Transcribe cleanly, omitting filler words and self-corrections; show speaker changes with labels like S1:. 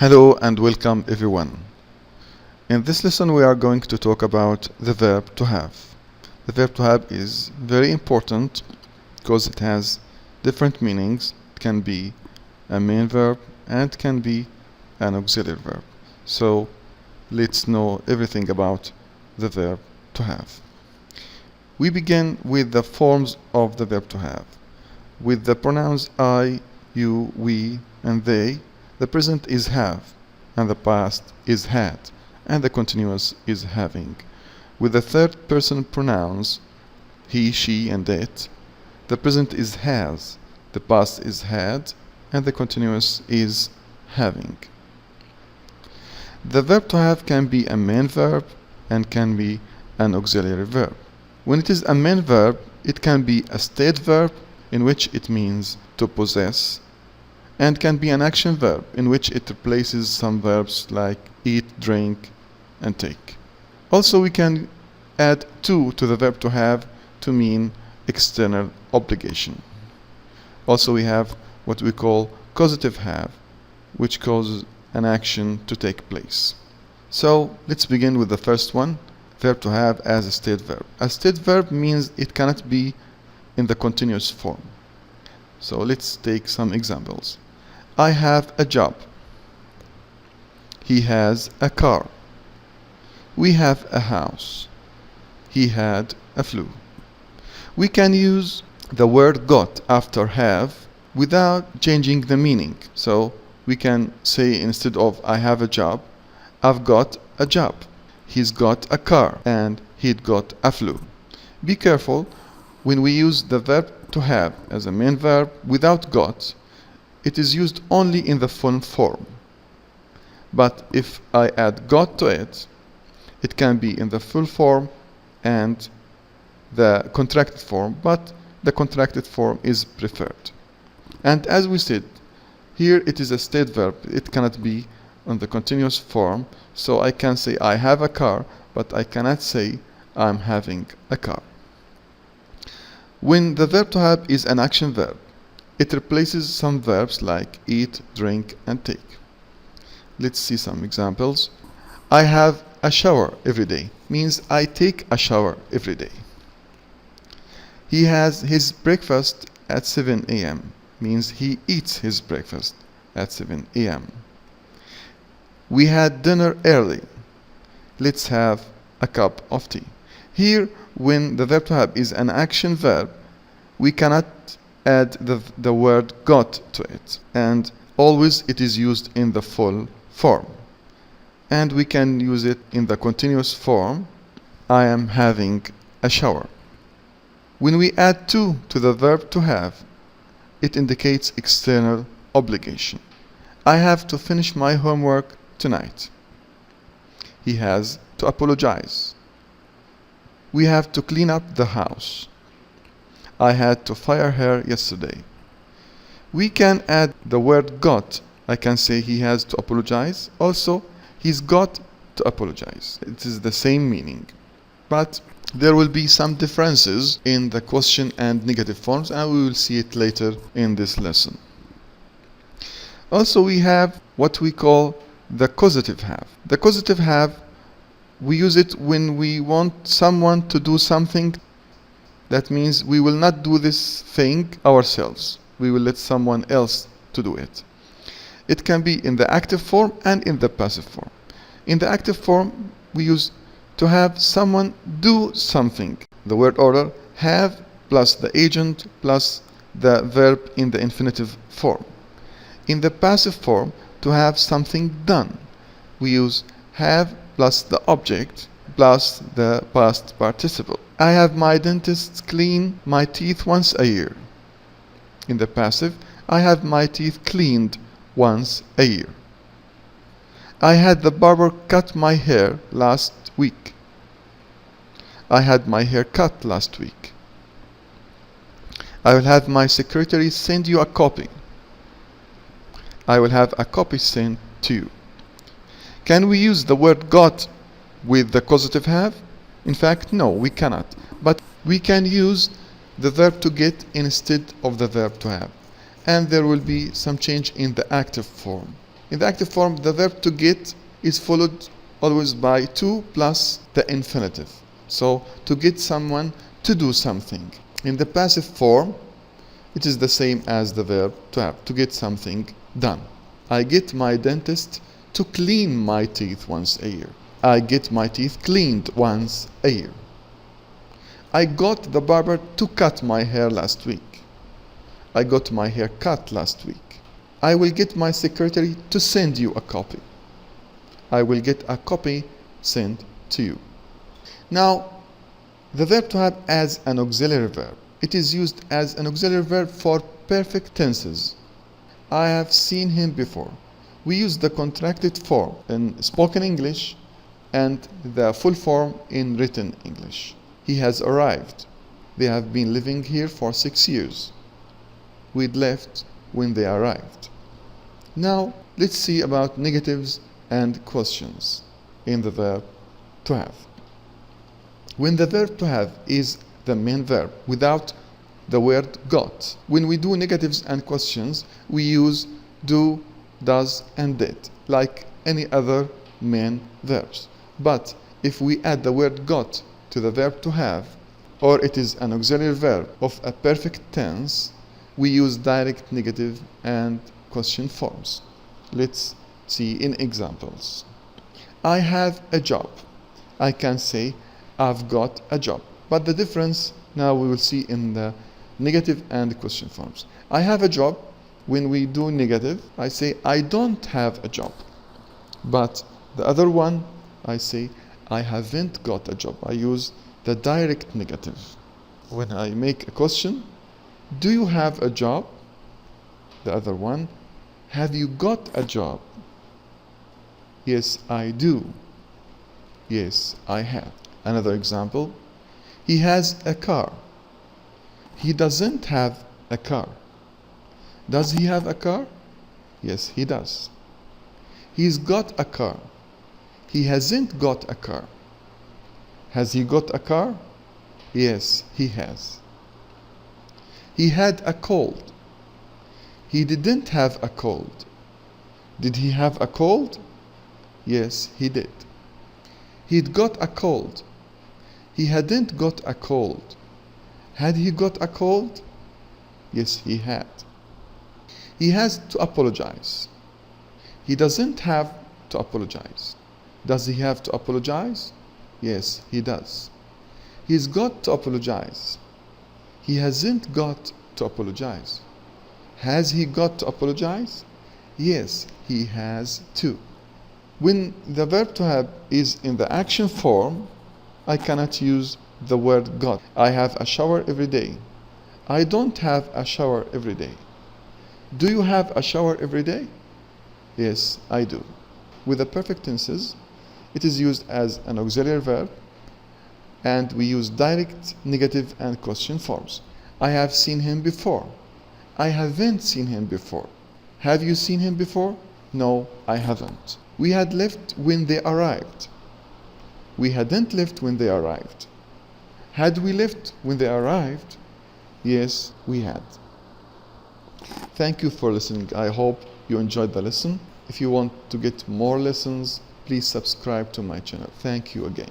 S1: Hello and welcome everyone. In this lesson we are going to talk about the verb to have. The verb to have is very important because it has different meanings. It can be a main verb and it can be an auxiliary verb. So let's know everything about the verb to have. We begin with the forms of the verb to have. With the pronouns I, you, we and they, the present is have, and the past is had, and the continuous is having. With the third person pronouns he, she, and it, the present is has, the past is had, and the continuous is having. The verb to have can be a main verb and can be an auxiliary verb. When it is a main verb, it can be a state verb in which it means to possess, and can be an action verb in which it replaces some verbs like eat, drink, and take. Also, we can add to the verb to have to mean external obligation. Also, we have what we call causative have, which causes an action to take place. So let's begin with the first one, verb to have as a state verb. A state verb means it cannot be in the continuous form. So let's take some examples. I have a job. He has a car. We have a house. He had a flu. We can use the word got after have without changing the meaning. So we can say instead of I have a job, I've got a job. He's got a car and he'd got a flu. Be careful when we use the verb to have as a main verb without got. It is used only in the full form. But if I add got to it, it can be in the full form and the contracted form, but the contracted form is preferred. And as we said, here it is a state verb. It cannot be on the continuous form. So I can say I have a car, but I cannot say I'm having a car. When the verb to have is an action verb, it replaces some verbs like eat, drink, and take. Let's see some examples. I have a shower every day means I take a shower every day. He has his breakfast at 7 a.m. means he eats his breakfast at 7 a.m. We had dinner early. Let's have a cup of tea. Here, when the verb to have is an action verb, we cannot add the word got to it, and always it is used in the full form. And we can use it in the continuous form, I am having a shower. When we add to the verb to have, it indicates external obligation. I have to finish my homework tonight. He has to apologize. We have to clean up the house. I had to fire her yesterday. We can add the word got. I can say he has to apologize. Also, he's got to apologize. It is the same meaning. But there will be some differences in the question and negative forms, and we will see it later in this lesson. Also, we have what we call the causative have. The causative have, we use it when we want someone to do something. That means we will not do this thing ourselves. We will let someone else to do it. It can be in the active form and in the passive form. In the active form, we use to have someone do something. The word order have plus the agent plus the verb in the infinitive form. In the passive form, to have something done, we use have plus the object plus the past participle. I have my dentist clean my teeth once a year. In the passive, I have my teeth cleaned once a year. I had the barber cut my hair last week. I had my hair cut last week. I will have my secretary send you a copy. I will have a copy sent to you. Can we use the word got with the causative have? In fact, no, we cannot. But we can use the verb to get instead of the verb to have. And there will be some change in the active form. In the active form, the verb to get is followed always by to plus the infinitive. So, to get someone to do something. In the passive form, it is the same as the verb to have, to get something done. I get my dentist to clean my teeth once a year. I get my teeth cleaned once a year. I got the barber to cut my hair last week. I got my hair cut last week. I will get my secretary to send you a copy. I will get a copy sent to you. Now, the verb to have as an auxiliary verb. It is used as an auxiliary verb for perfect tenses. I have seen him before. We use the contracted form in spoken English and the full form in written English. He has arrived. They have been living here for 6 years. We'd left when they arrived. Now, let's see about negatives and questions in the verb to have. When the verb to have is the main verb without the word got, when we do negatives and questions, we use do, does, and did, like any other main verbs. But if we add the word got to the verb to have, or it is an auxiliary verb of a perfect tense, we use direct negative and question forms. Let's see in examples. I have a job. I can say I've got a job. But the difference now we will see in the negative and question forms. I have a job. When we do negative, I say I don't have a job. But the other one, I say I haven't got a job. I use the direct negative. When I make a question, do you have a job? The other one, have you got a job? Yes, I do. Yes, I have. Another example, he has a car. He doesn't have a car. Does he have a car? Yes, he does. He's got a car. He hasn't got a car. Has he got a car? Yes, he has. He had a cold. He didn't have a cold. Did he have a cold? Yes, he did. He'd got a cold. He hadn't got a cold. Had he got a cold? Yes, he had. He has to apologize. He doesn't have to apologize. Does he have to apologize? Yes, he does. He's got to apologize. He hasn't got to apologize. Has he got to apologize? Yes, he has to. When the verb to have is in the action form, I cannot use the word got. I have a shower every day. I don't have a shower every day. Do you have a shower every day? Yes, I do. With the perfect tenses, it is used as an auxiliary verb, and we use direct, negative, and question forms. I have seen him before. I haven't seen him before. Have you seen him before? No, I haven't. We had left when they arrived. We hadn't left when they arrived. Had we left when they arrived? Yes, we had. Thank you for listening. I hope you enjoyed the lesson. If you want to get more lessons, please subscribe to my channel. Thank you again.